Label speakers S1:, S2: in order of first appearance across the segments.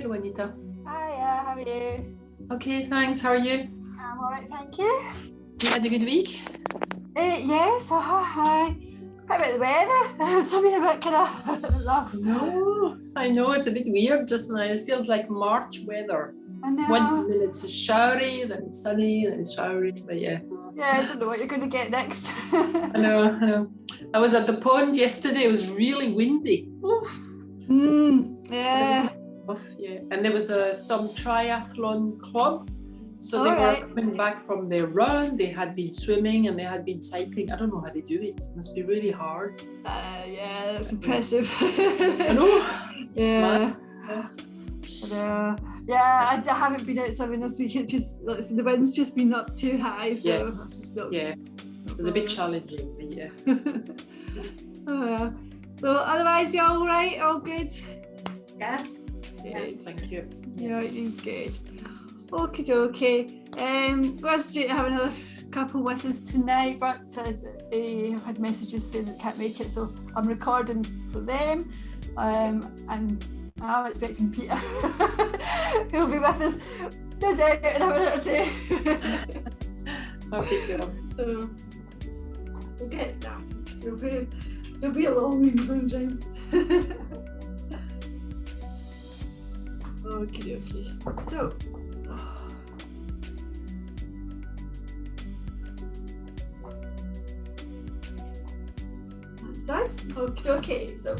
S1: Hello, Anita.
S2: Hiya, how are you?
S1: Okay, thanks. How are you?
S2: I'm alright, thank you.
S1: You had a good week?
S2: Yes, hi. How about the weather? Something a bit kind of rough.
S1: No, I know it's a bit weird just now. It feels like March weather.
S2: I know.
S1: 1 minute it's showery, then it's sunny, then it's showery. But yeah.
S2: Yeah, I don't know what you're going to get next.
S1: I know. I was at the pond yesterday. It was really windy. Oof.
S2: Yeah.
S1: Yeah. And there was some triathlon club. So they
S2: Alright.
S1: were coming back from their run. They had been swimming and they had been cycling. I don't know how they do it. It must be really hard.
S2: Yeah, that's impressive.
S1: I know.
S2: Yeah.
S1: Yeah.
S2: I know. Yeah, I haven't been out swimming this week. It just the wind's just been up too high, so
S1: Yeah.
S2: I've just not.
S1: Yeah. It was a bit challenging, but yeah.
S2: Oh, yeah. So otherwise, you all right? All good?
S1: Yeah. Good, thank you.
S2: Yeah, you're good. Okie dokie. Was due to have another couple with us tonight, but I've had messages saying they can't make it, so I'm recording for them. And I'm expecting Peter, who'll be with us no doubt in a minute or two.
S1: Okay, good.
S2: So we'll get started. It'll be a long one, sunshine. Okay. So. That's okay. So,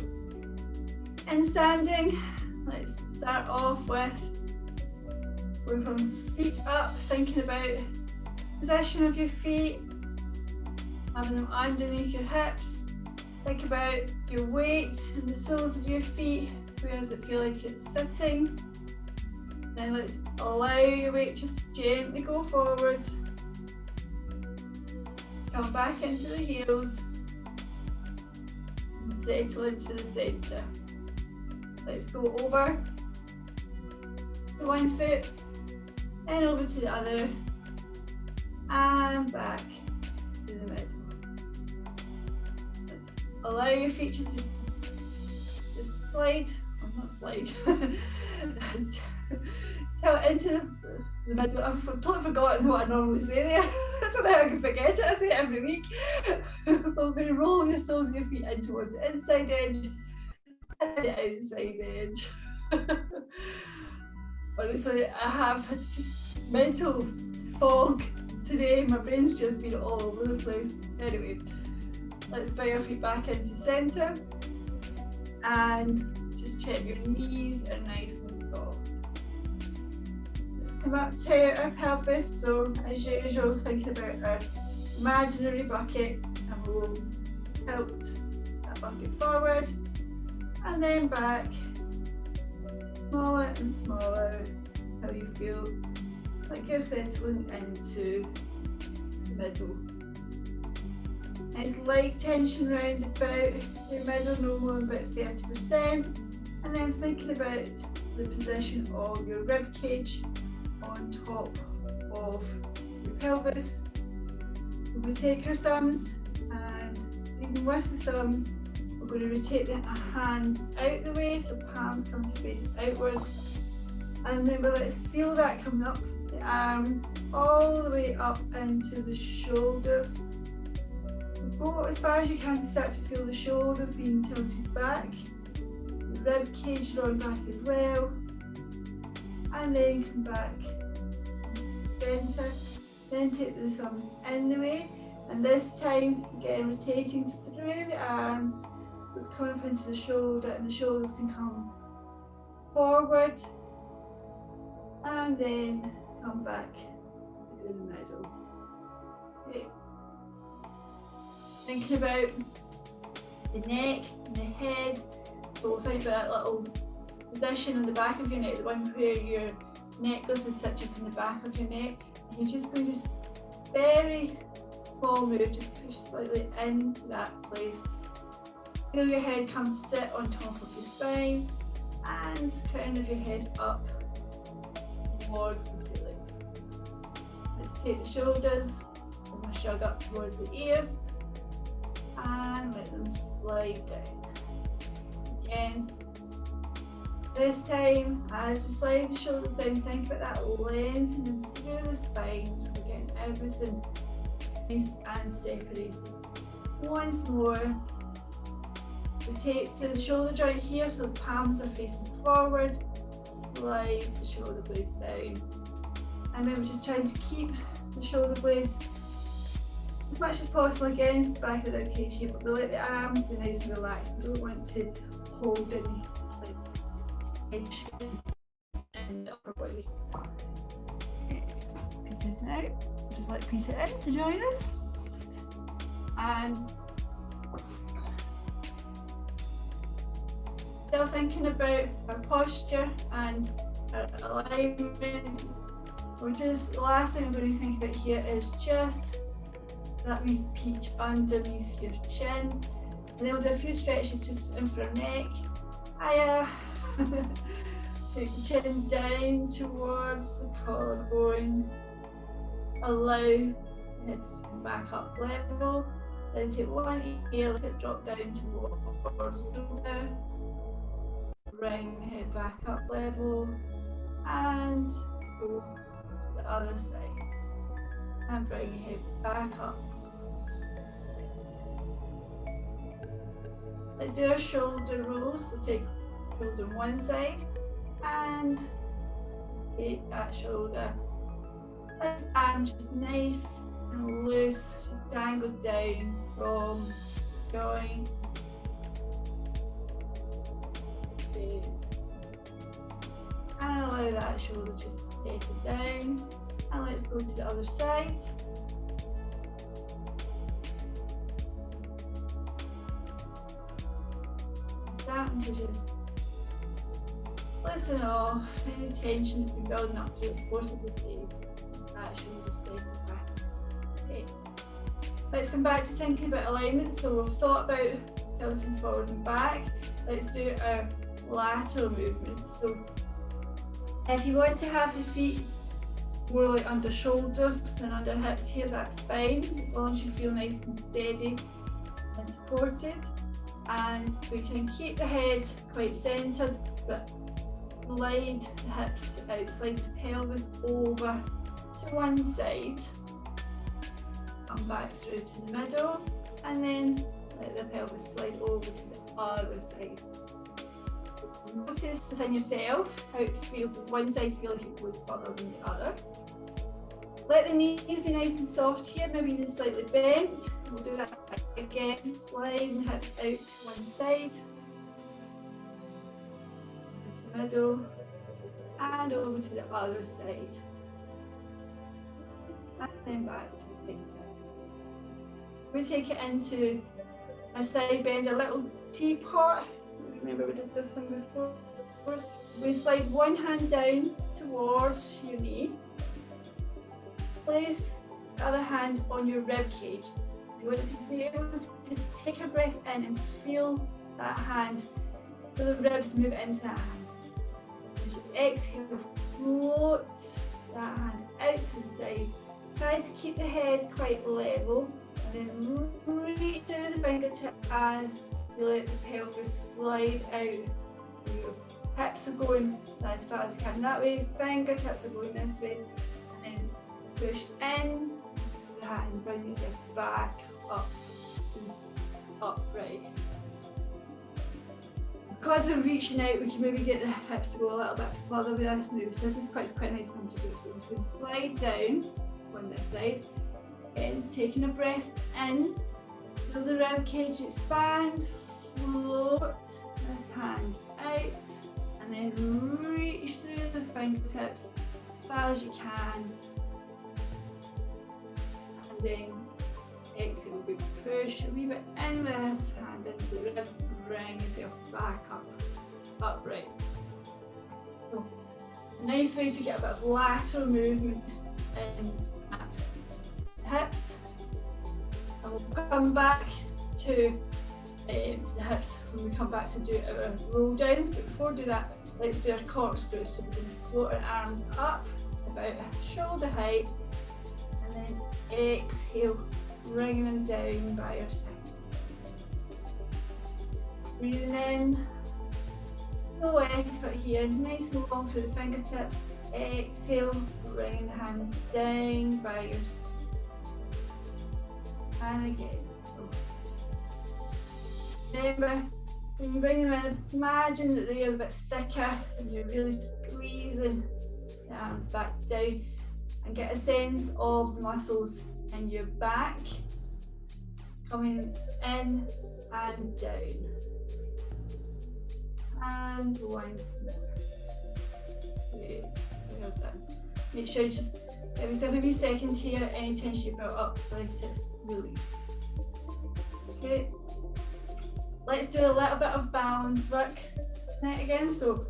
S2: in standing, let's start off with going from feet up, thinking about position of your feet, having them underneath your hips. Think about your weight and the soles of your feet. Where does it feel like it's sitting? Then let's allow your weight just gently go forward. Come back into the heels. And settle into the centre. Let's go over the one foot, then over to the other, and back to the middle. Let's allow your feet just to slide, or not slide, tilt into the middle. I've totally forgotten what I normally say there. I don't know how I can forget it. I say it every week. We'll be rolling your soles of your feet in towards the inside edge and the outside edge. Honestly, I have had just mental fog today. My brain's just been all over the place. Anyway, let's bring your feet back into centre and just check your knees are nice and soft. Let's come up to our pelvis. So as usual, thinking about our imaginary bucket, and we'll tilt that bucket forward and then back, smaller and smaller until you feel like you're settling into the middle. Nice light tension round about your middle, no more than about 30%. And then thinking about the position of your rib cage on top of your pelvis. We take our thumbs, and even with the thumbs, we're going to rotate the hands out the way, so palms come to face outwards. And remember, let's feel that coming up the arm all the way up into the shoulders. Go as far as you can to start to feel the shoulders being tilted back, the rib cage drawing back as well, and then come back into the centre. Then take the thumbs in the way, and this time again rotating through the arm. It's coming up into the shoulder, and the shoulders can come forward and then come back to the middle. Okay. Thinking about the neck and the head. So think about that little position on the back of your neck, the one where your necklace would sit just in the back of your neck. And you're just going to very small move, just push slightly into that place. Feel your head come sit on top of your spine and crown of your head up towards the ceiling. Let's take the shoulders, and shrug up towards the ears and let them slide down. Again, This time, as we slide the shoulders down, think about that lengthening through the spine, so we're getting everything nice and separated. Once more, rotate through the shoulder joint here, so the palms are facing forward. Slide the shoulder blades down. And remember, just trying to keep the shoulder blades as much as possible against the back of the ribcage here, but we let the arms be nice and relaxed. We don't want to hold any tension in the upper body. It's in now. Just let Peter in to join us. And still thinking about our posture and our alignment. The last thing I'm going to think about here is just that wee peach underneath your chin. And then we'll do a few stretches just in for our neck. Hiya. Take the chin down towards the collarbone. Allow it to come back up level. Then take one ear, let it drop down towards the shoulder. Bring the head back up level. And go to the other side. And bring your head back up. Let's do our shoulder rolls. So take shoulder on one side and take that shoulder. Let the arm just nice and loose, just dangle down from joint. Good. And allow that shoulder just to settle down. And let's go to the other side. Starting to just listen off any tension that's been building up through the course of the day. That shoulder settle back. Okay. Let's come back to thinking about alignment. So we've thought about tilting forward and back. Let's do our lateral movements. So if you want to have the feet more like under shoulders than under hips here, that's fine, as long as you feel nice and steady and supported. And we can keep the head quite centred, but slide the hips out, slide the pelvis over to one side, come back through to the middle, and then let the pelvis slide over to the other side. Notice within yourself how it feels. Does one side feel like it goes further than the other? Let the knees be nice and soft here, maybe even slightly bent. We'll do that again, slide the hips out to one side, to the middle, and over to the other side. And then back to side. We take it into our side bend, a little teapot. Remember we did this one before. We slide one hand down towards your knee. Place the other hand on your rib cage. You want to be able to take a breath in and feel that hand, feel the ribs move into that hand. As you exhale, float that hand out to the side. Try to keep the head quite level, and then reach through the fingertip as you let the pelvis slide out. Your hips are going as far as you can that way, fingertips are going this way, and then push in that and bring yourself back up and upright. Because we're reaching out, we can maybe get the hips to go a little bit further with this move. So this is quite a nice one to do. So we're just going to slide down on this side, and taking a breath in, feel the rib cage expand, float this hand out, and then reach through the fingertips as far as you can. And then exhale, we push a wee bit in with this hand into the ribs, bring yourself back up, upright. So, nice way to get a bit of lateral movement in that hips. And we'll come back to the hips when we come back to do our roll downs. But before we do that, let's do our corkscrew. So we can float our arms up about shoulder height, and then exhale, bringing them down by our sides. Breathing in No effort here, nice and long through the fingertips. Exhale, bring the hands down by your side. And again. Remember, when you bring them in, imagine that the air is a bit thicker and you're really squeezing the arms back down, and get a sense of the muscles in your back coming in and down. And once more. Good. Well done. Make sure you just give yourself a wee second here. Any tension you built up, let it release. Okay. Let's do a little bit of balance work tonight again. So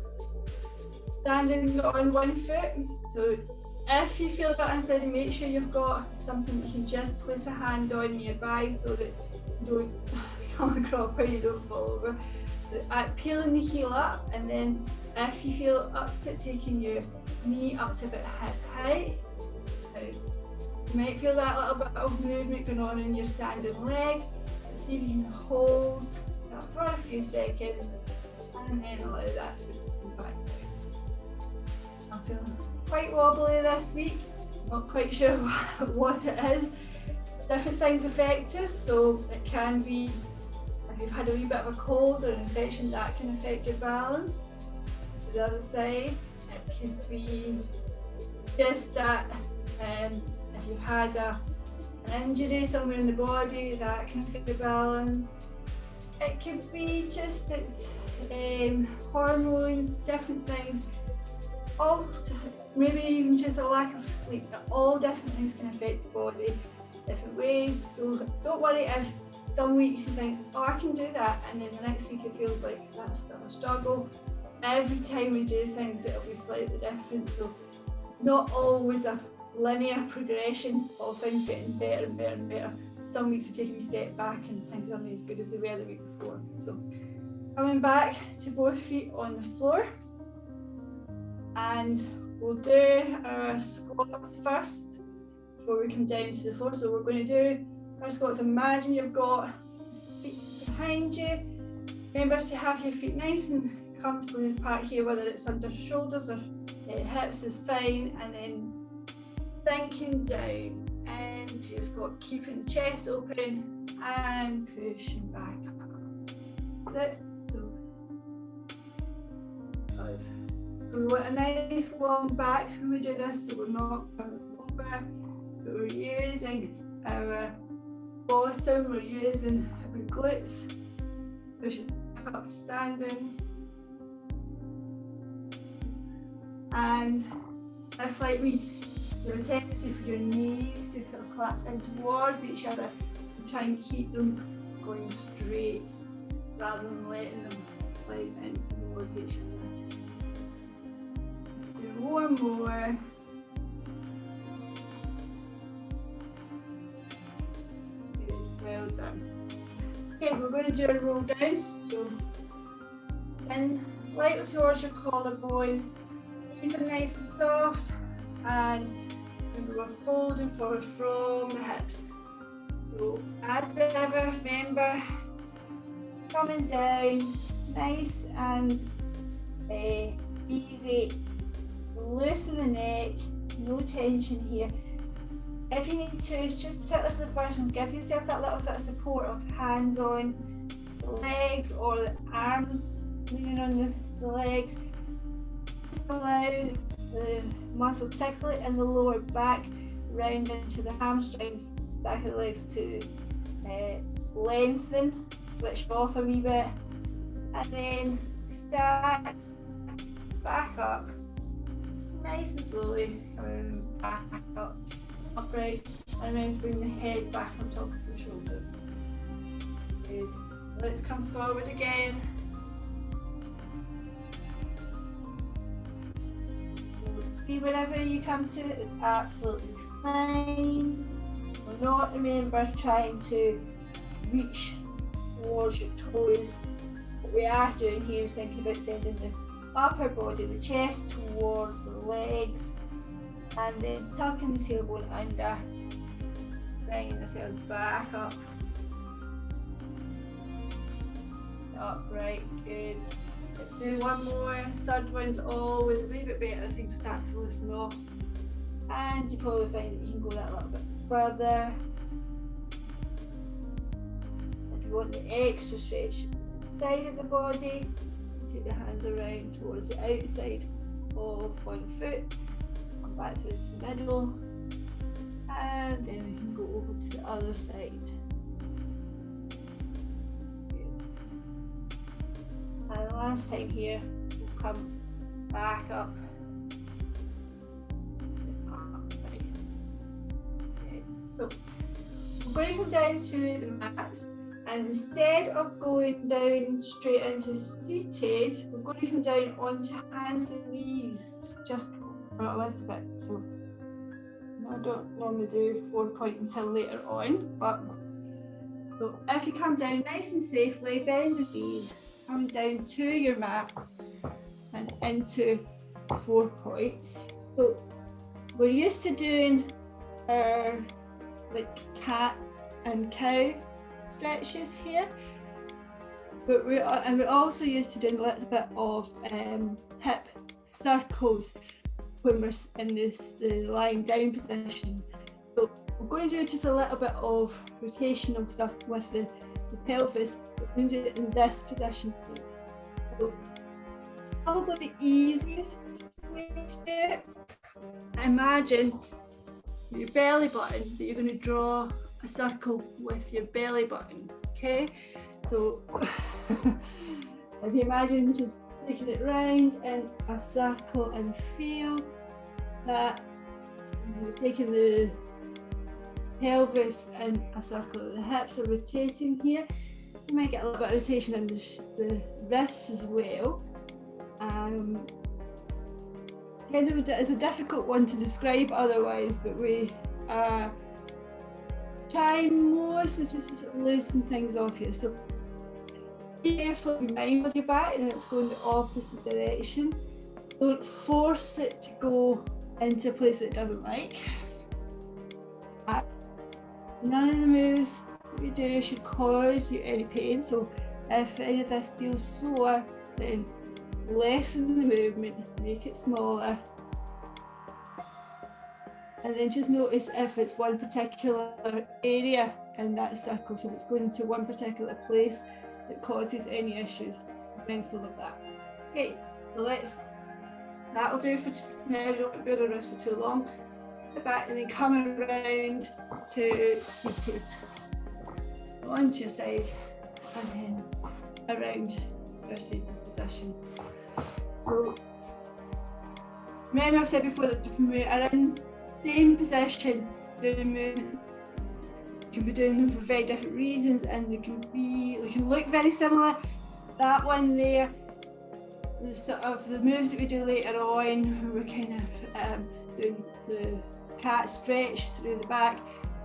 S2: standing on one foot. So if you feel a bit unsteady, make sure you've got something you can just place a hand on nearby so that you don't come across where you don't fall over. So peeling the heel up, and then if you feel up to it, taking your knee up to about hip height. You might feel that little bit of movement going on in your standing leg. Let's see if you can hold that for a few seconds, and then allow that foot to come back down. I'm feeling quite wobbly this week, not quite sure what it is. Different things affect us, so it can be if you've had a wee bit of a cold or an infection, that can affect your balance. To the other side, it could be just that if you've had an injury somewhere in the body, that can affect your balance. It could be just hormones, different things. All, maybe even just a lack of sleep. All different things can affect the body different ways. So don't worry if some weeks you think, oh, I can do that, and then the next week it feels like that's a bit of a struggle. Every time we do things, it'll be slightly different. So not always a linear progression of things getting better and better and better. Some weeks we take a step back and things aren't as good as they were the week before. So coming back to both feet on the floor. And we'll do our squats first before we come down to the floor. So we're going to do our squats. Imagine you've got feet behind you. Remember to have your feet nice and comfortably apart here, whether it's under shoulders or hips is fine. And then sinking down into your squat, keeping the chest open and pushing back up. That's it. So we want a nice long back when we do this, so we're not going over, but we're using our bottom, we're using our glutes, push back up standing. And if like me, there's a tendency for your knees to kind of collapse in towards each other, and try and keep them going straight rather than letting them slide in towards each other. Do one more. Good, well done. Okay, we're going to do a roll down. So in lightly towards your collarbone, knees are nice and soft, and we're folding forward from the hips. So as ever, remember, coming down, nice and easy. Loosen the neck, no tension here. If you need to, just particularly for the first one, give yourself that little bit of support of hands on the legs or the arms leaning on the legs. Just allow the muscle, particularly in the lower back, round into the hamstrings, back of the legs to lengthen, switch off a wee bit, and then start back up. Nice and slowly coming back up, upright, and then bring the head back on top of your shoulders. Good. Let's come forward again. See, wherever you come to is absolutely fine. We're not, remember, trying to reach towards your toes. What we are doing here is thinking about sending the upper body, the chest towards the legs, and then tucking the tailbone under, bringing ourselves back up, upright, good. Let's do one more. Third one's always a wee bit better, I think, start to loosen off. And you probably find that you can go that a little bit further. If you want the extra stretch side of the body, take the hands around towards the outside of one foot, come back towards the middle, and then we can go over to the other side. And last time here, we'll come back up. Okay. So we're going to come down to the mats, and instead of going down straight into seated, we're going to come down onto hands and knees just for a little bit. So I don't normally do 4-point until later on, but so if you come down nice and safely, bend the knees, come down to your mat and into 4-point. So we're used to doing our like cat and cow stretches here, but we're also used to doing a little bit of hip circles when we're in the lying down position. So we're going to do just a little bit of rotational stuff with the pelvis. We're going to do it in this position. So probably the easiest way to do it, imagine your belly button, that you're going to draw a circle with your belly button, okay? So if you imagine just taking it round in a circle and feel that you're taking the pelvis in a circle, the hips are rotating here. You might get a little bit of rotation in the wrists as well. Kind of it's a difficult one to describe otherwise, but we are trying mostly just to sort of loosen things off here. So be careful, be mindful of your back, and it's going the opposite direction. Don't force it to go into a place that it doesn't like. None of the moves that you do should cause you any pain. So if any of this feels sore, then lessen the movement, make it smaller. And then just notice if it's one particular area in that circle, so if it's going to one particular place that causes any issues, be mindful of that. Okay, so that'll do for just now. We don't want to be on this for too long. Sit back and then come around to seated. Onto your side and then around your seated position. So remember I've said before that we are in the same position doing movements. You can be doing them for very different reasons, and they can look very similar. That one there, the sort of the moves that we do later on, we're kind of doing the cat stretch through the back,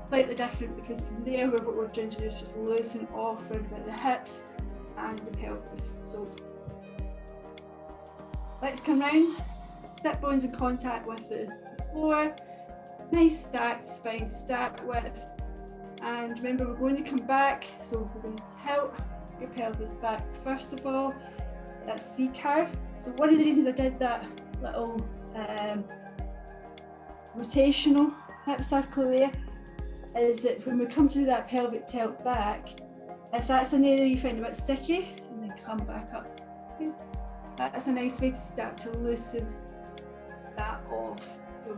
S2: slightly different, because from there what we're trying to do is just loosen off around about the hips and the pelvis. So let's come round, sit bones in contact with the floor, nice stacked spine to start with, and remember we're going to come back, so we're going to tilt your pelvis back first of all, that C curve. So one of the reasons I did that little rotational hip circle there is that when we come to that pelvic tilt back, if that's an area you find a bit sticky, and then come back up. That's a nice way to start to loosen that off. So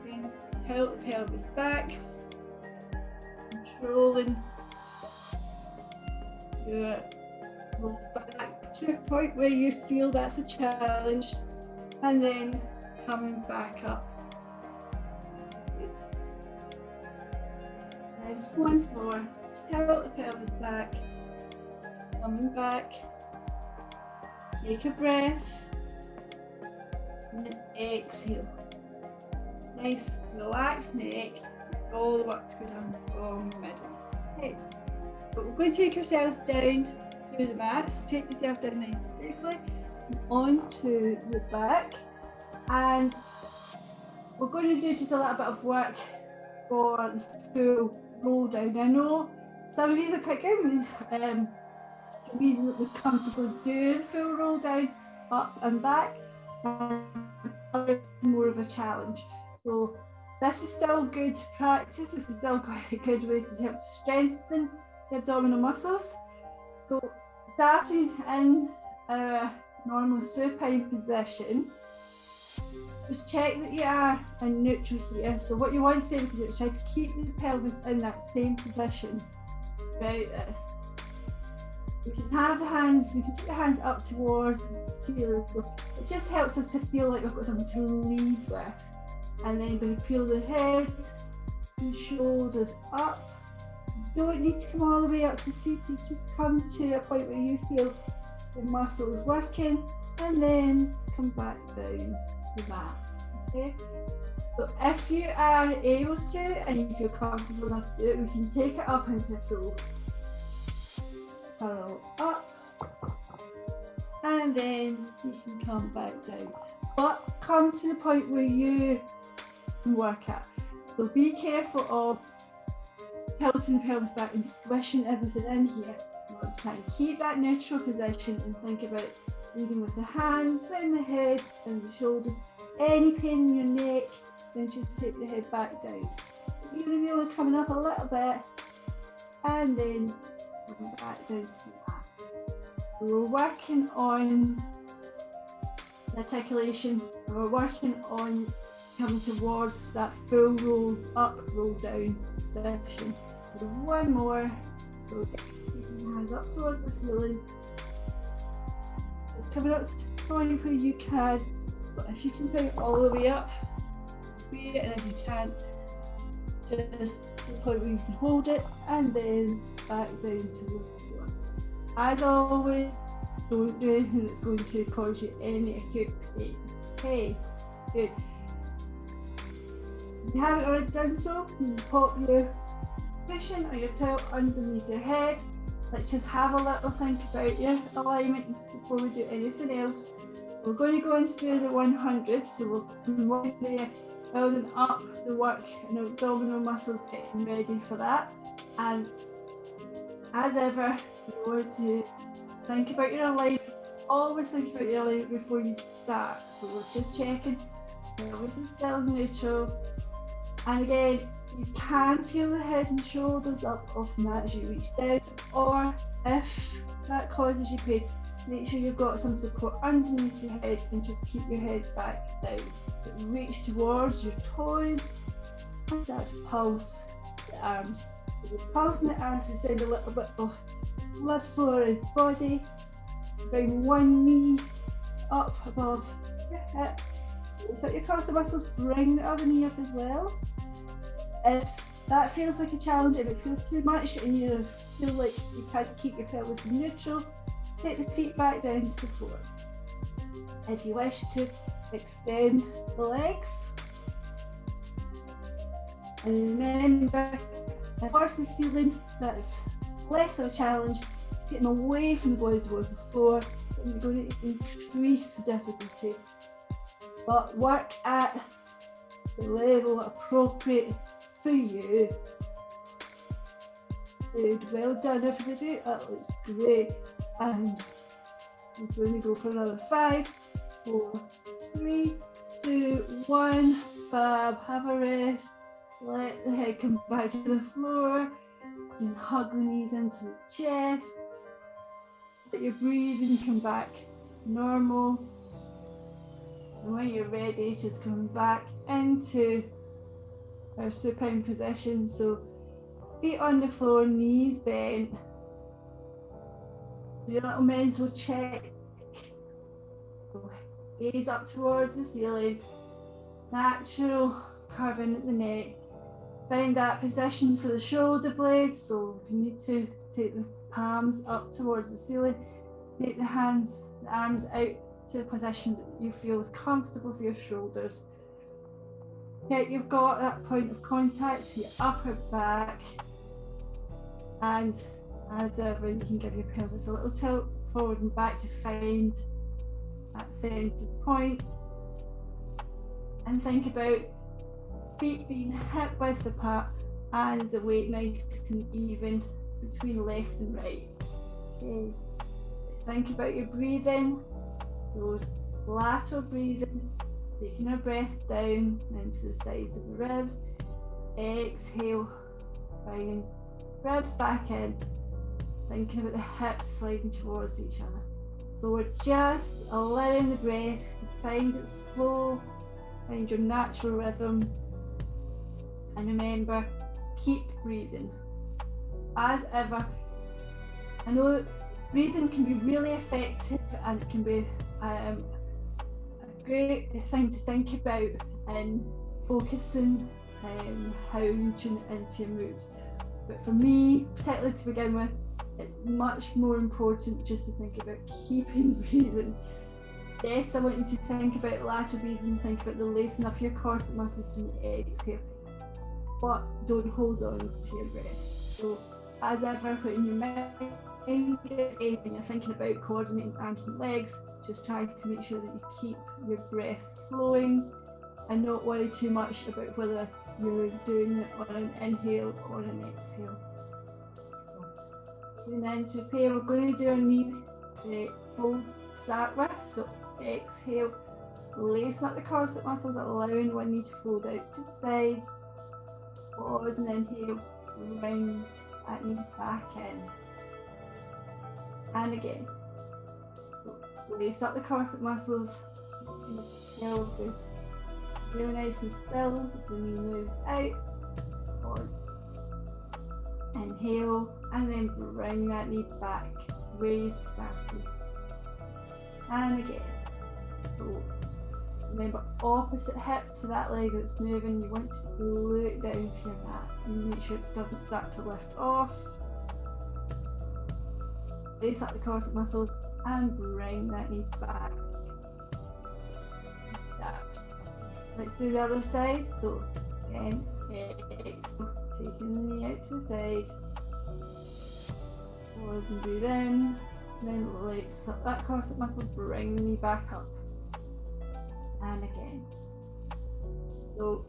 S2: then tilt the pelvis back, controlling your low back to a point where you feel that's a challenge, and then coming back up. Good. Now once more, tilt the pelvis back, coming back. Take a breath and then exhale. Nice relaxed neck, all the work to go down from the middle. Okay, but we're going to take ourselves down to the mat, so take yourself down nice and safely onto the back, and we're going to do just a little bit of work for the full roll down. I know some of these are quite good, reasonably comfortable do the full roll down, up and back, and others more of a challenge. So this is still good practice. This is still quite a good way to help strengthen the abdominal muscles. So starting in our normal supine position, just check that you are in neutral here. So what you want to be able to do is try to keep the pelvis in that same position throughout this. We can have the hands, we can take the hands up towards the ceiling, so it just helps us to feel like we've got something to lead with. And then we peel the head and shoulders up. You don't need to come all the way up to seated, just come to a point where you feel the muscles working, and then come back down to the mat. Okay? So if you are able to and you feel comfortable enough to do it, we can take it up into full curl up, and then you can come back down. But come to the point where you can work at. So be careful of tilting the pelvis back and squishing everything in here. You want to try and keep that neutral position and think about leading with the hands, then the head and the shoulders. Any pain in your neck, then just take the head back down. You're going to be only coming up a little bit, and then coming back down to the mat. We're working on articulation, we're working on coming towards that full roll up, roll down position. So one more, so keeping your hands up towards the ceiling. It's coming up to the point where you can, but if you can bring it all the way up, and if you can't, just to the point where you can hold it, and then back down to the floor. As always, don't do anything that's going to cause you any acute pain. Okay, good. If you haven't already done so, you can pop your cushion or your towel underneath your head. Let's just have a little think about your alignment before we do anything else. We're going to go into do the 100, so we're working there, building up the work and abdominal muscles, getting ready for that. And as ever, you want to think about your alignment. Always think about your alignment before you start. So we're just checking. Pelvis is still neutral. And again, you can peel the head and shoulders up off the mat as you reach down, or if that causes you pain, make sure you've got some support underneath your head and just keep your head back down. But reach towards your toes, and that's pulse the arms. So the pulse in the arms is send a little bit of blood flow around the body. Bring one knee up above your hip. Looks like your constant muscles, bring the other knee up as well. If that feels like a challenge and it feels too much and you feel like you can't keep your pelvis neutral, take the feet back down to the floor. If you wish to extend the legs, and remember, towards the ceiling, that's less of a challenge. Get them away from the body towards the floor, and you're going to increase the difficulty. But work at the level appropriate for you. Good, well done everybody, that looks great. And I'm going to go for another 5, 4, 3, 2, 1, fab, have a rest. Let the head come back to the floor. You can hug the knees into the chest. Let your breathing come back to normal. And when you're ready, just come back into our supine position. So feet on the floor, knees bent. Do your little mental check. So gaze up towards the ceiling. Natural curving at the neck. Find that position for the shoulder blades. So if you need to, take the palms up towards the ceiling. Take the hands, the arms out to the position that you feel is comfortable for your shoulders. Okay, you've got that point of contact for your upper back, and as ever you can give your pelvis a little tilt forward and back to find that centre point, and think about feet being hip width apart and the weight nice and even between left and right. Okay. think about your breathing, so lateral breathing, taking our breath down into the sides of the ribs. Exhale, bringing ribs back in, thinking about the hips sliding towards each other. So we're just allowing the breath to find its flow, find your natural rhythm, and remember, keep breathing. As ever, I know that breathing can be really effective and it can be a great thing to think about in focusing how you tune into your moves. But for me, particularly to begin with, it's much more important just to think about keeping breathing. Yes, I want you to think about lateral breathing, think about the lacing up your corset muscles when you exhale, but don't hold on to your breath. So as ever, when your mind gets heavy and you're thinking about coordinating arms and legs, just try to make sure that you keep your breath flowing and not worry too much about whether you're doing it on an inhale or an exhale. And then to prepare, we're going to do our knee folds to start with. So exhale, lacing up the corset muscles, allowing one knee to fold out to the side. Pause and inhale, bring that knee back in. And again. So lace up the corset muscles, pelvis. Really nice and still as the knee moves out. Pause. Inhale, and then bring that knee back where you started. And again. So remember, opposite hip to that leg that's moving, you want to look down to your mat and make sure it doesn't start to lift off. Lace up the corset muscles and bring that knee back. Let's do the other side. So again, exhale, taking the knee out to the side. Pause and breathe in. Then lace up that corset muscle, bring the knee back up. And again. So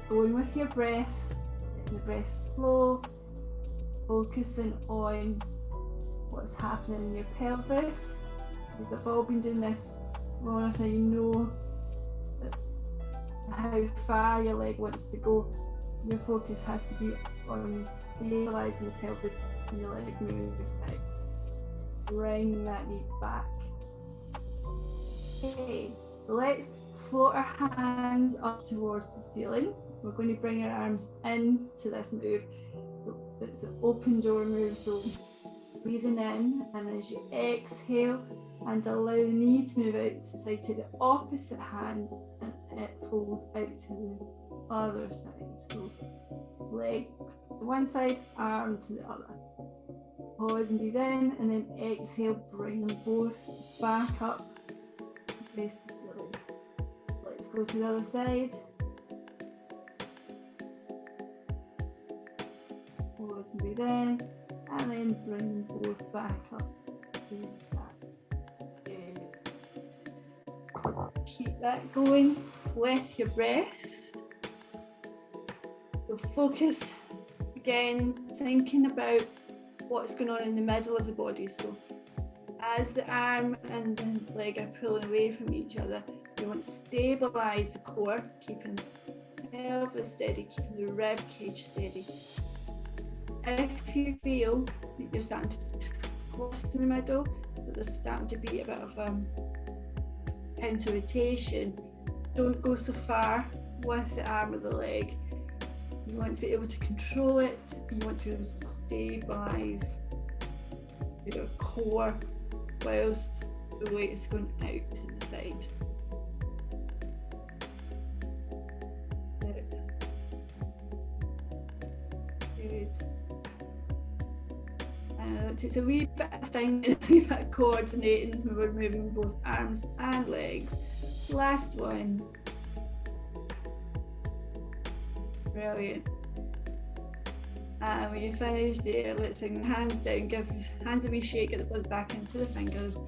S2: going with your breath, letting the breath flow, focusing on what's happening in your pelvis. We've all been doing this long enough now, you know how far your leg wants to go. Your focus has to be on stabilising the pelvis when your leg moves out. Bring that knee back. Okay, let's float our hands up towards the ceiling. We're going to bring our arms into this move. So it's an open door move, so breathing in, and as you exhale, and allow the knee to move out to the side to the opposite hand, and it folds out to the other side. So leg to one side, arm to the other. Pause and breathe in, and then exhale, bring them both back up. Face the ceiling. Let's go to the other side. Pause and breathe in, and then bring them both back up to the start. Keep that going with your breath. So focus again, thinking about what's going on in the middle of the body. So as the arm and the leg are pulling away from each other, you want to stabilise the core, keeping the pelvis steady, keeping the rib cage steady. If you feel that you're starting to twist in the middle, that there's starting to be a bit of counter rotation, don't go so far with the arm or the leg. You want to be able to control it, you want to be able to stabilise your core whilst the weight is going out to the side. Good. It takes a wee bit of thinking, a wee bit of coordinating when we're moving both arms and legs. Last one. Brilliant. And when you're finished there, let's bring the hands down, give hands a wee shake, get the blood back into the fingers.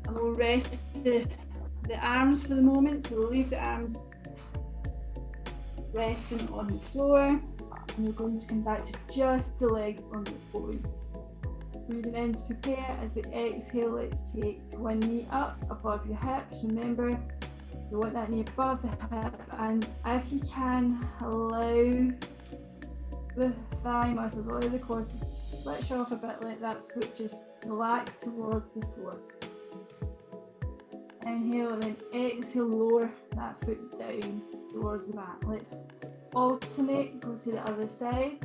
S2: And we'll rest the arms for the moment, so we'll leave the arms resting on the floor. And we're going to come back to just the legs on the floor. Breathing in to prepare. As we exhale, let's take one knee up above your hips. Remember, you want that knee above the hip, and if you can, allow the thigh muscles, allow the quads to switch off a bit, let that foot just relax towards the floor. Inhale and then exhale, lower that foot down towards the mat. Let's alternate, go to the other side.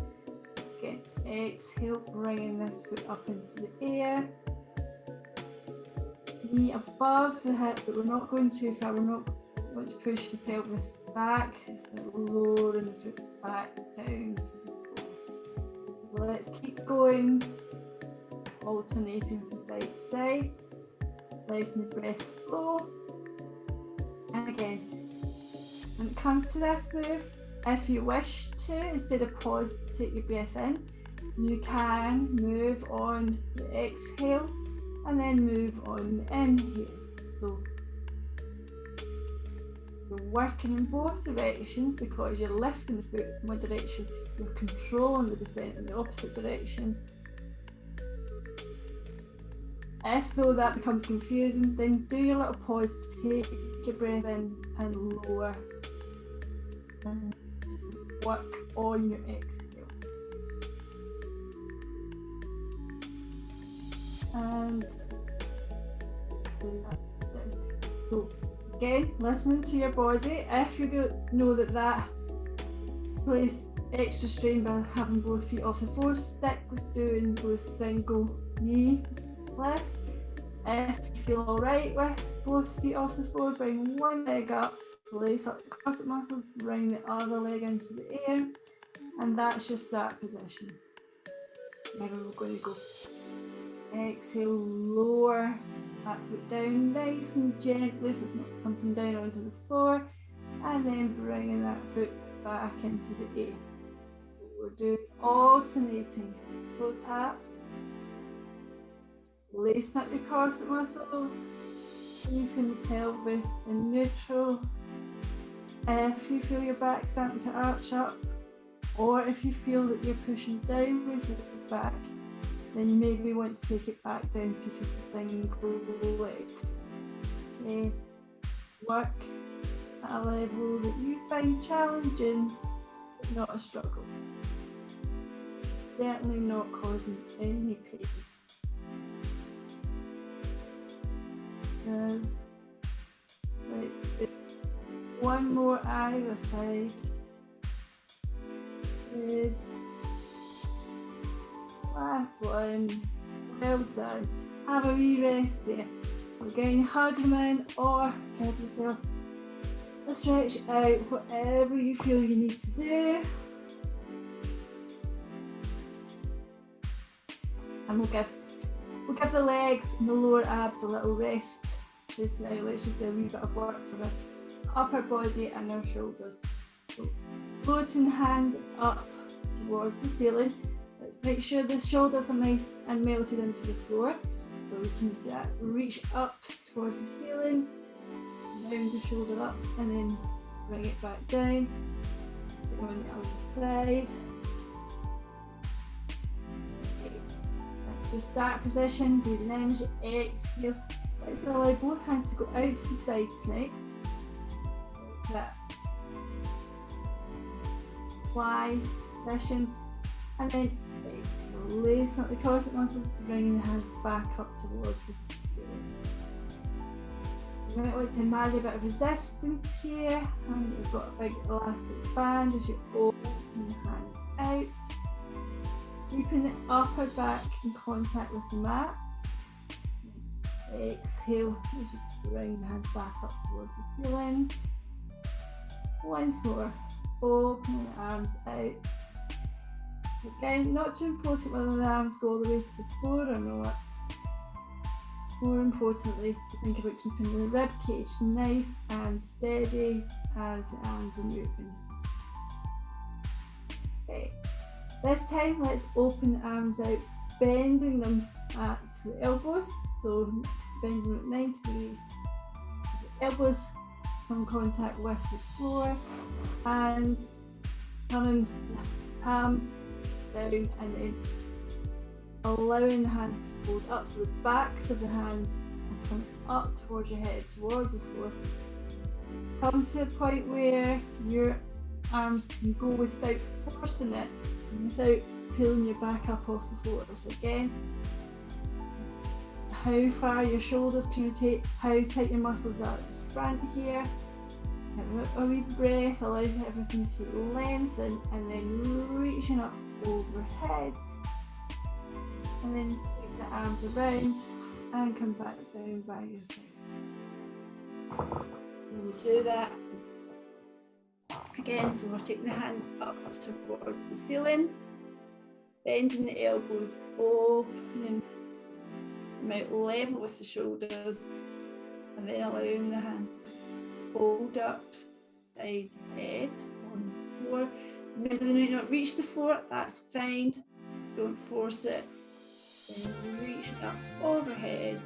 S2: Again, exhale, bringing this foot up into the air. Knee above the hip, but we're not going too far. We're not going to push the pelvis back, so lowering the foot back down to the floor. Let's keep going, alternating from side to side, letting the breath flow. And again, when it comes to this move, if you wish to, instead of pause, take your breath in, you can move on the exhale and then move on the inhale. So you're working in both directions because you're lifting the foot in one direction, you're controlling the descent in the opposite direction. If though that becomes confusing, then do your little pause to take your breath in and lower. And just work on your exhale. And so again, listening to your body. If you know that place extra strain by having both feet off the floor, stick with doing those single knee lifts. If you feel alright with both feet off the floor, bring one leg up, lace up the corset muscles, bring the other leg into the air, and that's your start position. Now we're going to go exhale, lower that foot down nice and gently, so it's not thumping down onto the floor, and then bringing that foot back into the air. So we're doing alternating toe taps, lacing up your corset muscles, keeping the pelvis in neutral. If you feel your back starting to arch up, or if you feel that you're pushing down with your back, then you maybe want to take it back down to just a single leg. Okay. Work at a level that you find challenging, but not a struggle. Certainly not causing any pain. Let's do one more either side. Good. Last one. Well done. Have a wee rest there. So again, hug them in or give yourself a stretch out, whatever you feel you need to do. And we'll give the legs and the lower abs a little rest just now. Let's just do a wee bit of work for the upper body and our shoulders. So floating hands up towards the ceiling. Let's make sure the shoulders are nice and melted into the floor. So we can reach up towards the ceiling, round the shoulder up, and then bring it back down. Sit on the other side. That's your start position. Breathing in as you exhale. Let's allow both hands to go out to the sides now. That fly position, and then exhale, lacing up the corset muscles, bringing the hands back up towards the ceiling. You might want to imagine a bit of resistance here, and we've got a big elastic band as you open the hands out, keeping the upper back in contact with the mat. Exhale as you bring the hands back up towards the ceiling. Once more, open the arms out. Again, not too important whether the arms go all the way to the floor or not. More importantly, think about keeping the rib cage nice and steady as the arms are moving. Okay, this time let's open the arms out, bending them at the elbows, so bending them at 90 degrees. The elbows come in contact with the floor, and turning the palms down and then allowing the hands to fold up, so the backs of the hands are coming up towards your head, towards the floor. Come to a point where your arms can go without forcing it, without pulling your back up off the floor. So again, how far your shoulders can rotate, how tight your muscles are at the front here. A wee breath, allow everything to lengthen, and then reaching up overhead, and then sweep the arms around and come back down by your side. And we do that again, so we're taking the hands up towards the ceiling, bending the elbows, opening them out level with the shoulders, and then allowing the hands to fold up, side head on the floor. Remember, they might not reach the floor, that's fine, don't force it. Then reach up overhead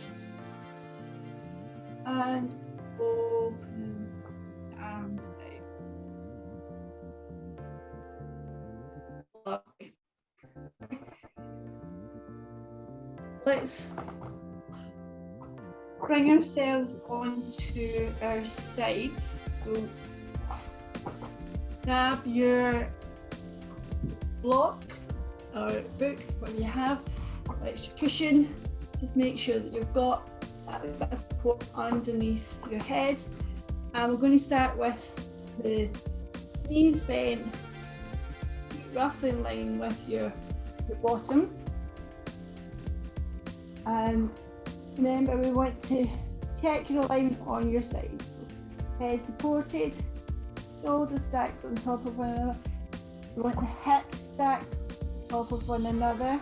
S2: and open the arms out. Let's bring ourselves onto our sides. So grab your block or book, whatever you have, or extra cushion. Just make sure that you've got that bit of support underneath your head. And we're going to start with the knees bent, roughly in line with your bottom. And remember, we want to check your alignment on your sides. So head supported, shoulders stacked on top of one another. We want the hips stacked on top of one another.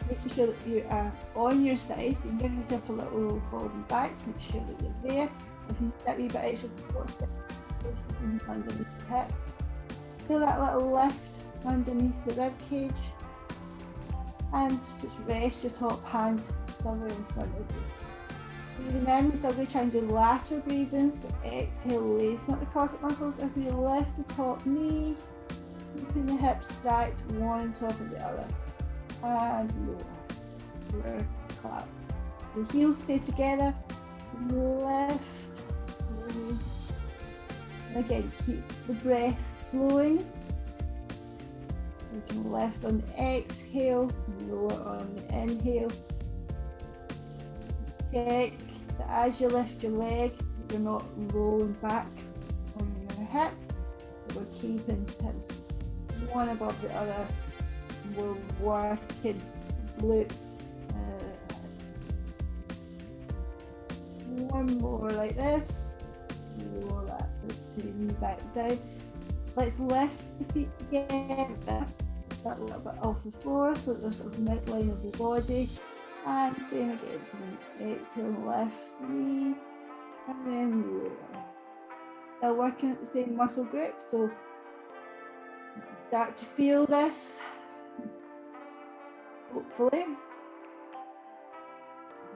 S2: Making sure that you are on your side. So you can give yourself a little roll forward and back to make sure that you're there. If you get a wee bit extra support, stick underneath the hip. Feel that little lift underneath the rib cage. And just rest your top hand somewhere in front of you. Remember, so we're trying to do lateral breathing, so exhale, loosen up the corset muscles as we lift the top knee, keeping the hips stacked one on top of the other, and lower, collapse. The heels stay together, lift, and again, keep the breath flowing. You can lift on the exhale, lower on the inhale. Check that as you lift your leg, you're not rolling back on your hip. We're keeping hips one above the other. We're working glutes. One more like this. Roll that knee back down. Let's lift the feet together, that little bit off the floor so that they're sort of midline of the body. And same again, so then exhale, lift the knee, and then lower. Still working at the same muscle group, so you can start to feel this, hopefully. You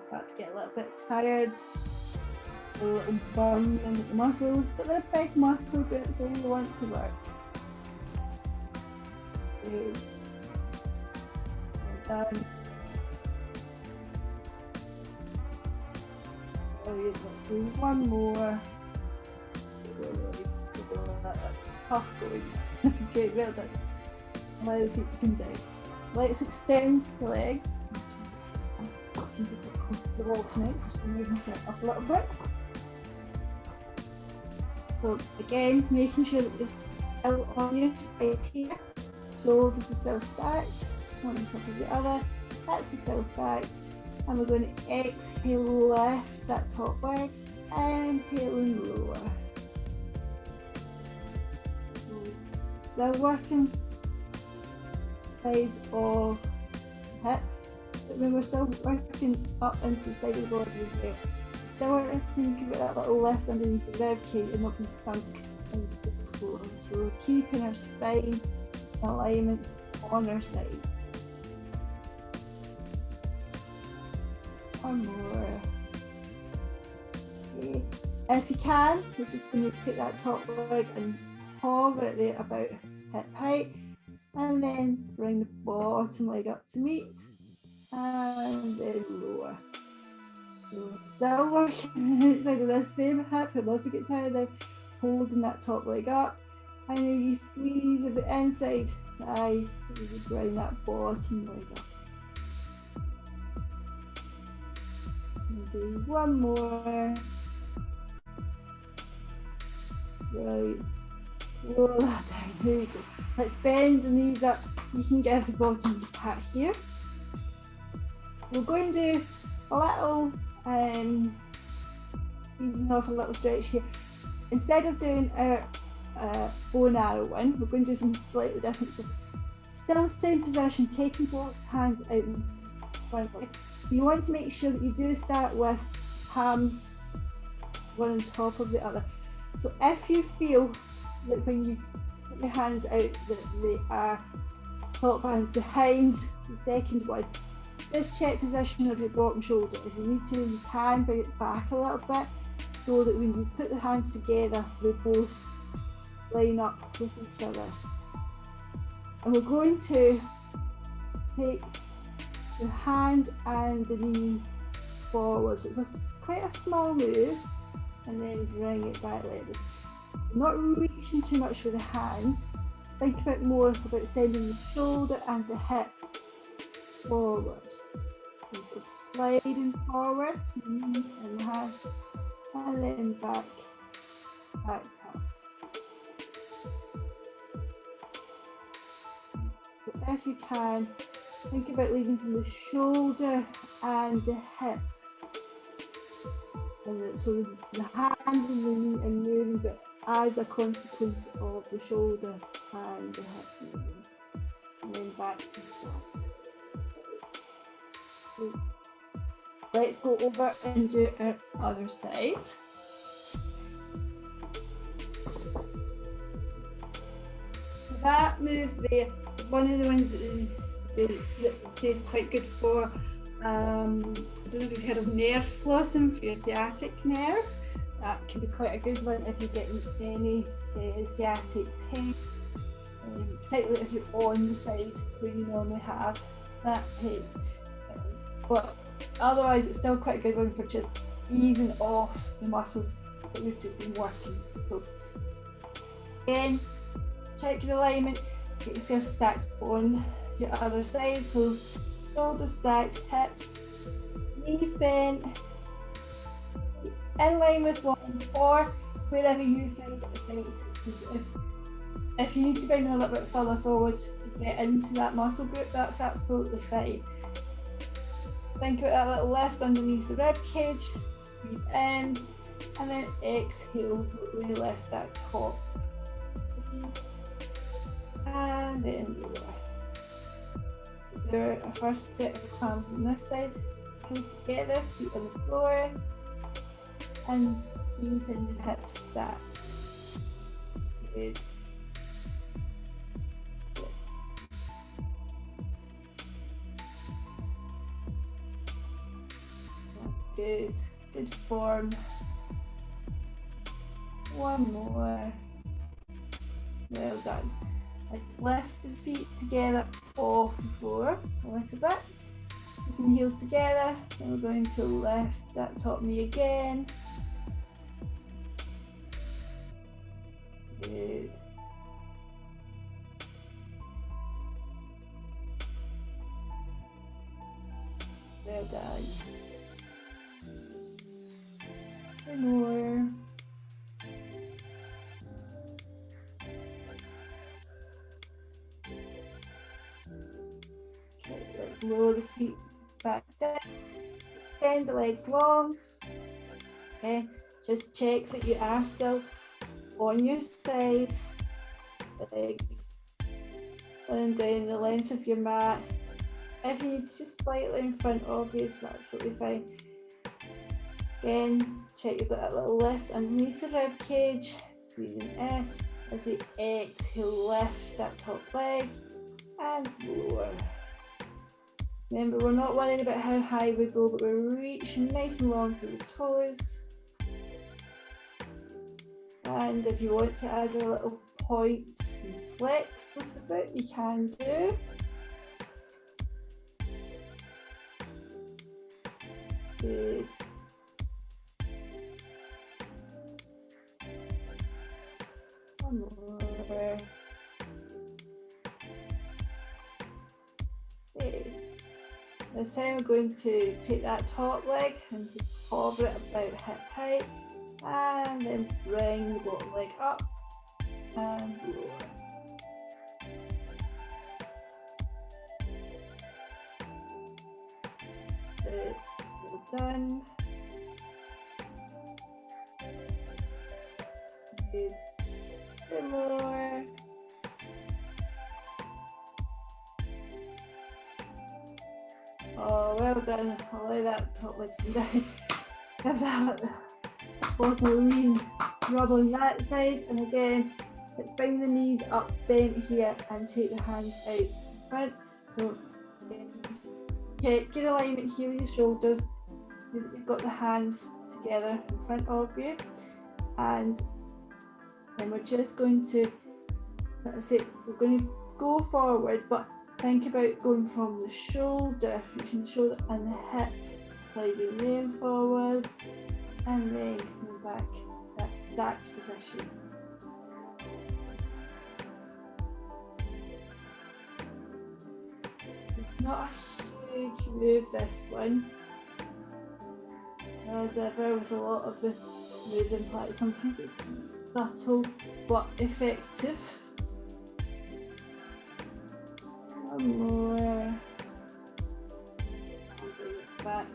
S2: start to get a little bit tired, a little burn in the muscles, but they're big muscle groups and you want to work. Good. Well done. Brilliant. Let's do one more. That's tough going. Great, well done. Allow the feet to come down. Let's extend the legs. Some people are close to the wall tonight, so I'm just going to move myself up a little bit. So again, making sure that you're still on your side here. Shoulders are still stacked, one on top of the other. Hips are still stacked. And we're going to exhale, lift that top leg, inhale and lower. Still working sides of the hip, but when we're still working up into the side of the body as well. Still want to think about that little lift underneath the rib cage and not be sunk into the floor. So we're keeping our spine in alignment on our sides. One more. Okay. If you can, we're just going to take that top leg and hover it there about hip height, and then bring the bottom leg up to meet. and then lower. So still working outside of this same hip, it must be get tired now, holding that top leg up. And now you squeeze at the inside thigh, you bring that bottom leg up. And do one more. Right. Roll that down. There you go. Let's bend the knees up. You can give the bottom of the pat here. We're going to do a little easing off a little stretch here. Instead of doing our bow and arrow one, we're going to do something slightly different. So still same position, taking both hands out in front. So you want to make sure that you do start with palms one on top of the other. So if you feel like when you put your hands out that they are top hands behind the second one, just check position of your bottom shoulder. If you need to, you can bring it back a little bit so that when you put the hands together, they both line up with each other. And we're going to take the hand and the knee forward. So it's quite a small move, and then bring it back like this. Not reaching too much with the hand. Think about more about sending the shoulder and the hip forward. So sliding forward, and the hand, and then back up. So if you can, think about leading from the shoulder and the hip. And so the hand and the knee are moving, but as a consequence of the shoulder and the hip moving. And then back to start. Let's go over and do our other side. That move there, one of the ones that is quite good for, I don't know if you've heard of nerve flossing for your sciatic nerve. That can be quite a good one if you're getting any sciatic pain, particularly if you're on the side where you normally have that pain. But otherwise, it's still quite a good one for just easing off the muscles that we've just been working. So again, check your alignment, get yourself stacked on your other side. So shoulders stacked, hips, knees bent, in line with one, or wherever you find it effective. If you need to bring them a little bit further forward to get into that muscle group, that's absolutely fine. Think about that little lift underneath the rib cage, breathe in, and then exhale, really lift that top. And then lower. Do a first set of palms on this side, hands together, feet on the floor, and keeping the hips stacked. Good. Good, good form. One more. Well done. Let's lift the feet together off the floor a little bit. Keeping the heels together. Then we're going to lift that top knee again. Good. Well done. One more. Okay, let's lower the feet back down. Bend the legs long. Okay, just check that you are still on your side. Legs and down the length of your mat. If you need to just slightly in front of you, so that's absolutely fine. Again, check you've got that little lift underneath the rib cage. Breathing in as we exhale, lift that top leg and lower. Remember, we're not worrying about how high we go, but we're reaching nice and long through the toes. And if you want to add a little point and flex with the foot, you can do. Good. One more. Okay. This time we're going to take that top leg and just hover it about hip height, and then bring the bottom leg up and lower. Good. Well done. Good. Two more. Oh, well done. I'll lay that top leg to come down. Give that bottom lean rub on that side, and again, let's bring the knees up, bent here, and take the hands out in front. So, check your alignment here with your shoulders. You've got the hands together in front of you, and then we're just going to, that's it, we're going to go forward, but think about going from the shoulder, reaching the shoulder and the hip, sliding them forward, and then coming back to that stacked position. It's not a huge move, this one. As ever with a lot of the moves in Pilates, sometimes it's subtle but effective. One more. I'll bring it back.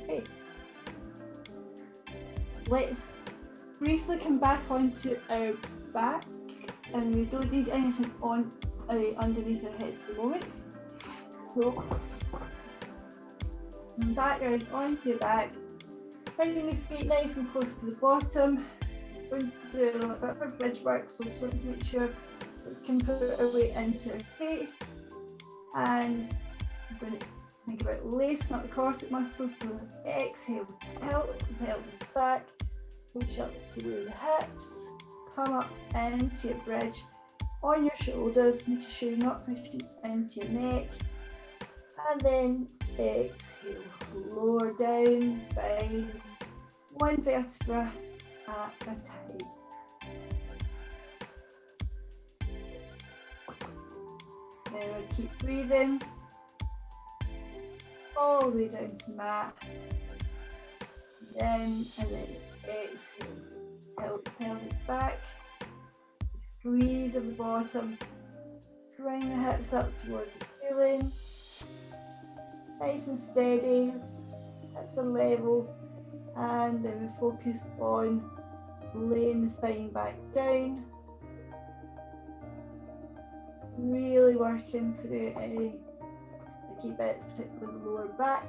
S2: Okay. Let's briefly come back onto our back, and we don't need anything on underneath our heads at the moment. So back around onto your back, bringing your feet nice and close to the bottom. We're going to do a little bit of bridge work, so we just want to make sure we can put our weight into our feet. And we're going to think about lacing up the corset muscles. So exhale, tilt the pelvis back, push up through the hips, come up into your bridge on your shoulders, making sure you're not pushing into your neck. And then exhale, lower down, spine, one vertebra at a time. Now keep breathing all the way down to the mat. Then and then exhale, tilt the pelvis back, squeeze at the bottom, bring the hips up towards the ceiling. Nice and steady, hips are level, and then we focus on laying the spine back down, really working through any sticky bits, particularly the lower back,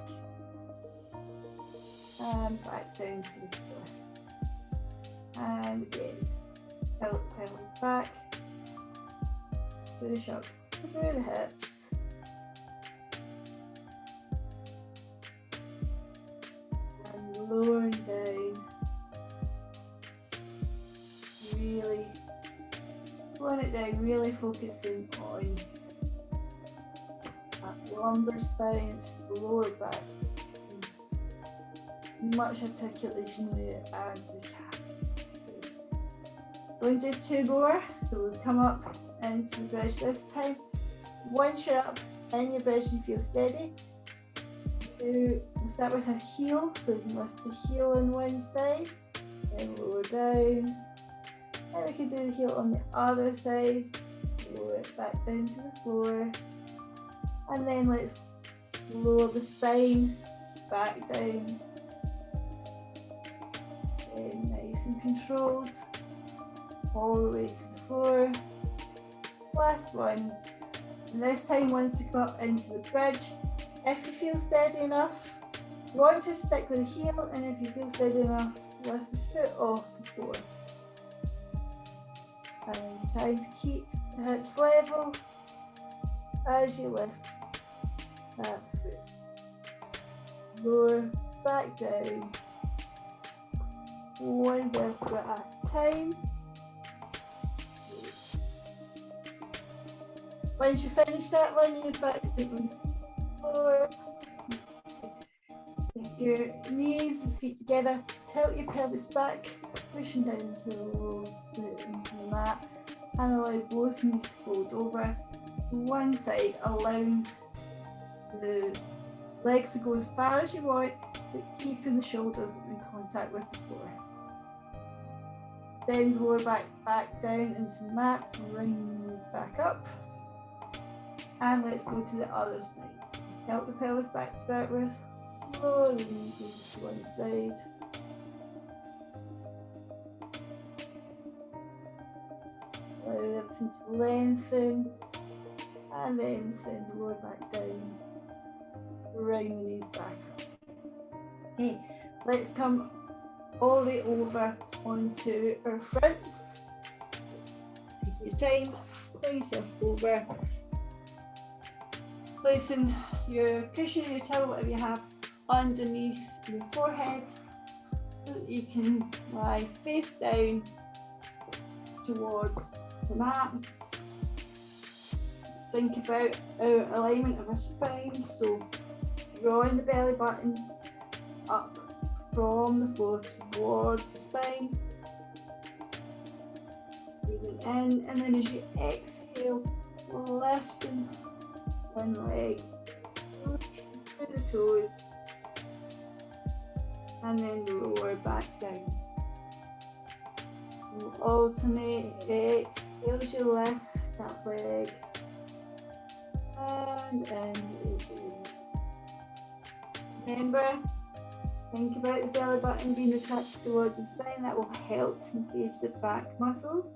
S2: and back down to the floor. And again, tilt the pelvis back, push up through the hips. Lowering down, really slowing it down, really focusing on that lumbar spine, the lower back, much articulation there as we can. Going to do two more, so we'll come up into the bridge this time. Once you're up in your bridge and you feel steady, we'll start with our heel, so we can lift the heel on one side, then lower down, and we can do the heel on the other side, lower it back down to the floor, and then let's lower the spine back down, and nice and controlled, all the way to the floor. Last one, and this time once we come up into the bridge, if you feel steady enough, you want to stick with the heel, and if you feel steady enough, lift the foot off the floor. And trying to keep the hips level as you lift that foot. Lower back down, one vertebra at a time. Once you finish that one, you're back to floor. Get your knees and feet together, tilt your pelvis back, pushing down to the mat, and allow both knees to fold over to one side, allowing the legs to go as far as you want, but keeping the shoulders in contact with the floor. Then lower back down into the mat, bring the knees back up, and let's go to the other side. Tilt the pelvis back to start with, lower the knees to one side. Allow everything to lengthen, and then send the lower back down, bring the knees back up. Okay, let's come all the way over onto our fronts. Take your time, bring yourself over, placing your cushion or your towel, whatever you have, underneath your forehead so that you can lie face down towards the mat. Let's think about our alignment of our spine, so drawing the belly button up from the floor towards the spine. Breathing in, and then as you exhale, lifting one leg through the toes, and then lower back down. We'll alternate, exhale as you lift that leg, and in. Remember, think about the belly button being retracted towards the spine. That will help to engage the back muscles.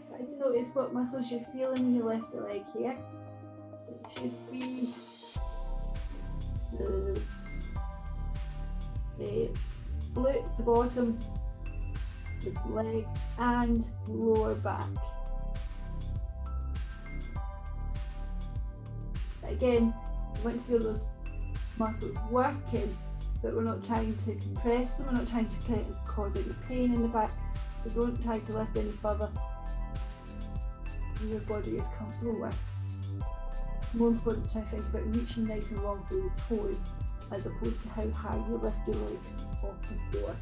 S2: Try to notice what muscles you're feeling when you lift the leg here. It should be the glutes, the bottom, the legs, and lower back. But again, you want to feel those muscles working, but we're not trying to compress them, we're not trying to cause any pain in the back, so don't try to lift any further than your body is comfortable with. More important, try to think about reaching nice and long through your toes, as opposed to how high you lift your leg off the floor.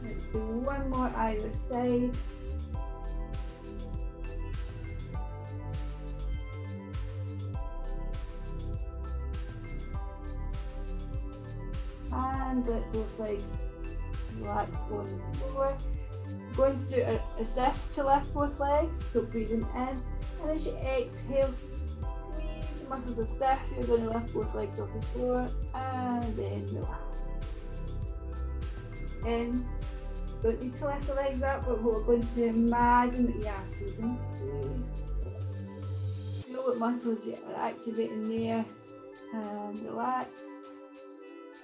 S2: Let's do one more either side. And let both legs relax on the floor. I'm going to do a sift to lift both legs, so breathing in, and as you exhale, squeeze the muscles of sift. You're going to lift both legs off the floor, and then relax. In, don't need to lift the legs up, but we're going to imagine, so you're going to squeeze. Feel what muscles you are activating there, and relax.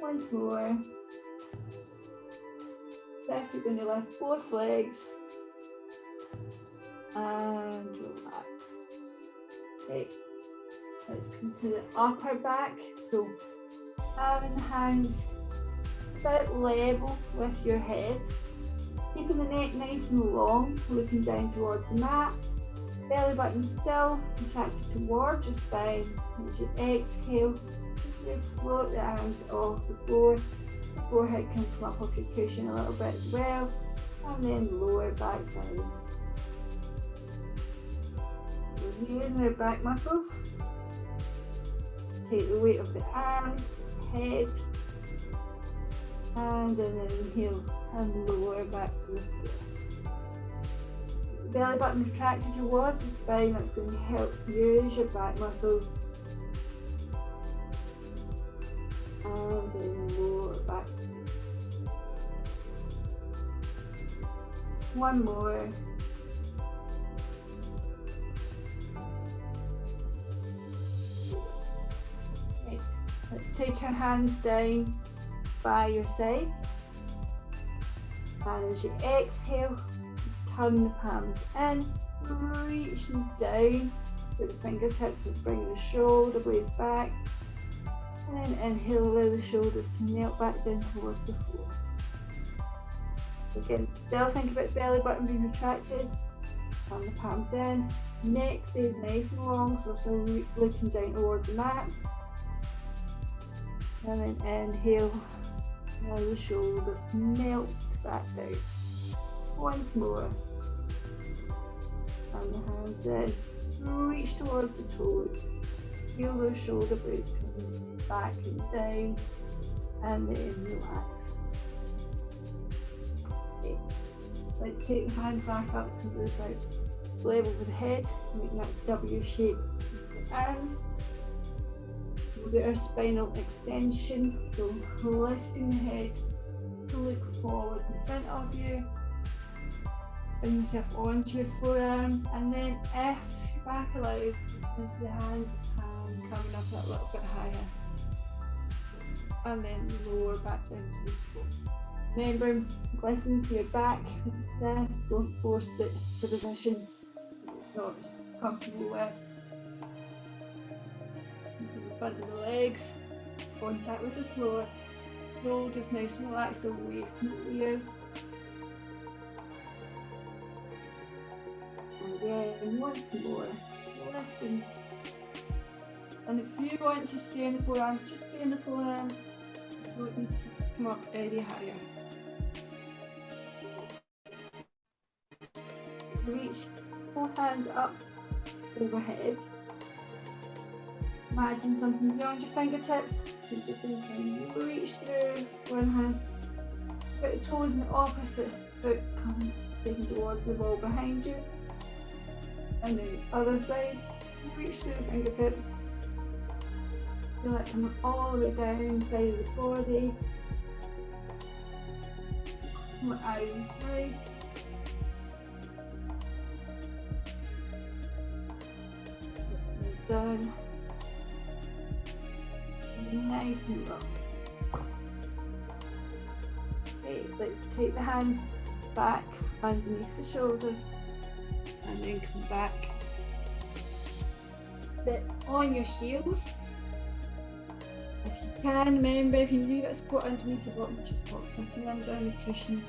S2: Once more. Left, you're going to lift both legs and relax. Okay, let's come to the upper back. So having the hands about level with your head, keeping the neck nice and long, looking down towards the mat. Belly button still retracted towards your spine. As you exhale, you float the arms off the floor. The forehead can come up off your cushion a little bit as well, and then lower back down. We're using our back muscles. Take the weight of the arms, head, and then inhale and lower back to the floor. Belly button retracted towards the spine. That's going to help use your back muscles. And then lower back. One more. Okay. Let's take our hands down by your sides. And as you exhale, turn the palms in, reaching down with the fingertips and bring the shoulder blades back. And then inhale, allow the shoulders to melt back down towards the floor. Again, still think about the belly button being retracted. and the palms in. Neck stays nice and long, so still looking down towards the mat. And then inhale, allow the shoulders to melt back down. Once more. And the hands in, reach towards the toes. Feel those shoulder blades coming back and down, and then relax. Okay. Let's take the hands back up so they're about level with the head, make that W shape with the arms. We'll do our spinal extension, so lifting the head to look forward in front of you. Bring yourself onto your forearms, and then if your back allows, into the hands and coming up a little bit higher. And then lower back down to the floor. Remember, listen to your back with this, don't force it to position it's not comfortable with. The front of the legs, contact with the floor, shoulders nice and relaxed away from the ears. And again, once more, lifting. And if you want to stay in the forearms, just stay in the forearms. You don't need to come up any higher. Reach both hands up overhead. Imagine something beyond your fingertips. Keep your thinking. Reach through one hand. Put the toes in the opposite foot, coming taking towards the wall behind you. And then the other side. Reach through the fingertips. Feel it coming all the way down side of the body. More either side. Down. Nice and low. Okay, let's take the hands back underneath the shoulders and then come back. Sit on your heels. If you can, remember, if you do get support underneath the bottom, just pop something under the cushion.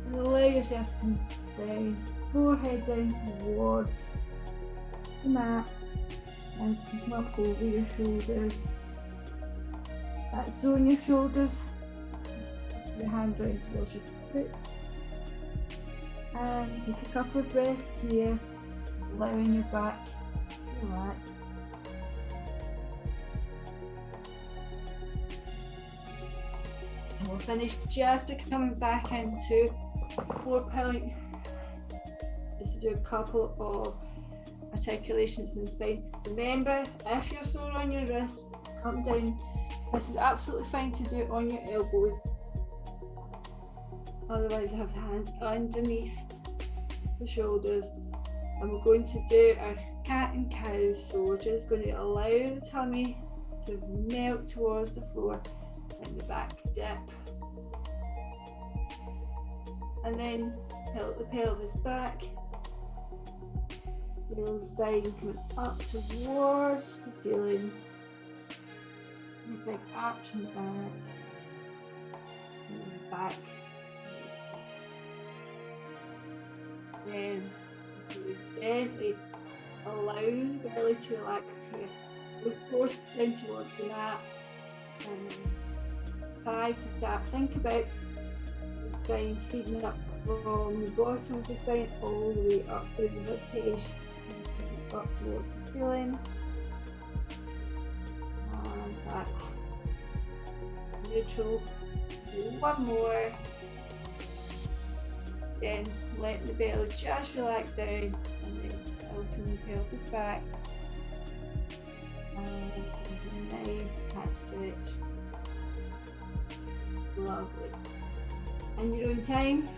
S2: And allow yourself to come down, forehead down towards the mat. Hands can come up over your shoulders. That's on your shoulders. Your hand round towards your foot. And take a couple of breaths here, allowing your back to relax. And we'll finish just by coming back into 4 point. Just to do a couple of articulations in the spine. Remember, if you're sore on your wrist, come down. This is absolutely fine to do on your elbows. Otherwise, have the hands underneath the shoulders. And we're going to do our cat and cow. So we're just going to allow the tummy to melt towards the floor and the back dip. And then tilt the pelvis back. Feel the spine coming up towards the ceiling. A big arch in the back. And back. Then gently allow the belly to relax here. Look force down towards the mat. And try to start. Think about the spine feeding up from the bottom of the spine all the way up to the rib cage. Up towards the ceiling. And back. Neutral. Do one more. Then let the belly just relax down and then tilting the pelvis back. And a nice cat stretch. Lovely. And your own time.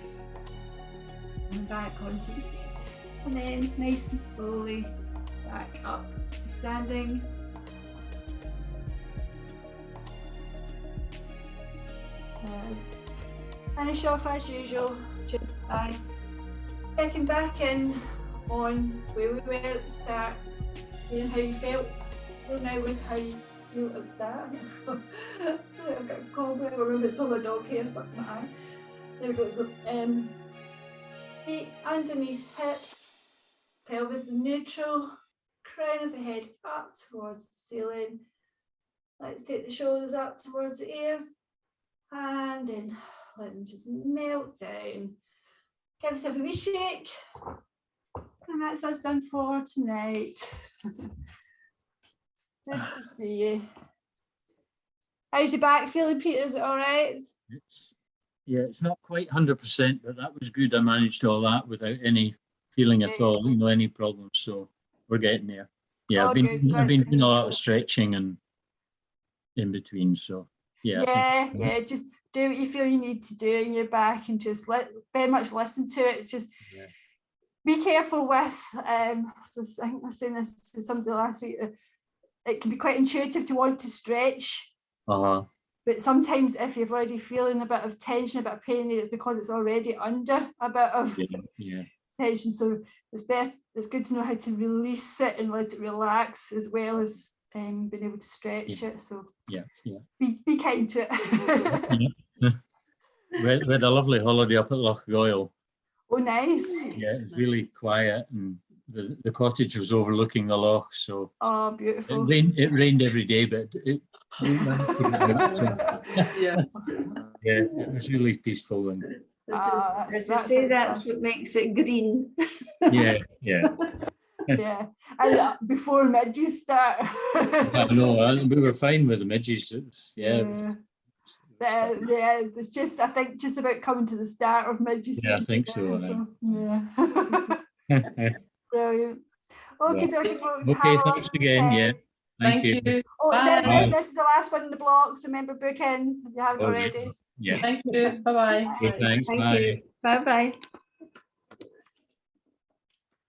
S2: And back onto the feet. And then nice and slowly back up to standing. Finish off as usual, just by checking back in on where we were at the start, seeing how you felt. So now with how you feel at the start. I've got a cobweb, or it's probably a dog hair or something like that. There we go. So Feet underneath hips, pelvis neutral, crown of the head up towards the ceiling. Let's take the shoulders up towards the ears, and then let them just melt down. Give yourself a wee shake, and that's us done for tonight. Good to see you. How's your back feeling, Peter? Is it all right?
S3: It's not quite 100%, but that was good. I managed all that without any feeling at all, any problems. So we're getting there. Yeah, I've been doing a lot of stretching and in between. So yeah.
S2: Just do what you feel you need to do in your back, and just very much listen to it. Just be careful with. I think I was saying this to somebody last week. It can be quite intuitive to want to stretch. But sometimes if you're already feeling a bit of tension, a bit of pain, it's because it's already under a bit of tension. So it's good to know how to release it and let it relax, as well as being able to stretch it. So be kind to it.
S3: We had a lovely holiday up at Loch Goyle.
S2: Oh, nice.
S3: Yeah, it's really quiet, and the cottage was overlooking the loch. So
S2: beautiful.
S3: It rained every day, but it it was really peaceful. And
S4: that's what makes it green.
S2: Yeah, and before midges start.
S3: I know, we were fine with the midges.
S2: It's just, I think, just about coming to the start of midges.
S3: Yeah, I think so.
S2: Brilliant. Okay, folks.
S3: Okay, thanks again. Yeah. Thank you.
S2: Oh, remember, this is the last one in the block, so remember, book in if you haven't already.
S3: Yeah.
S1: Thank you. Bye-bye.
S3: Okay, thanks.
S4: Thank
S3: Bye.
S4: you. Bye-bye.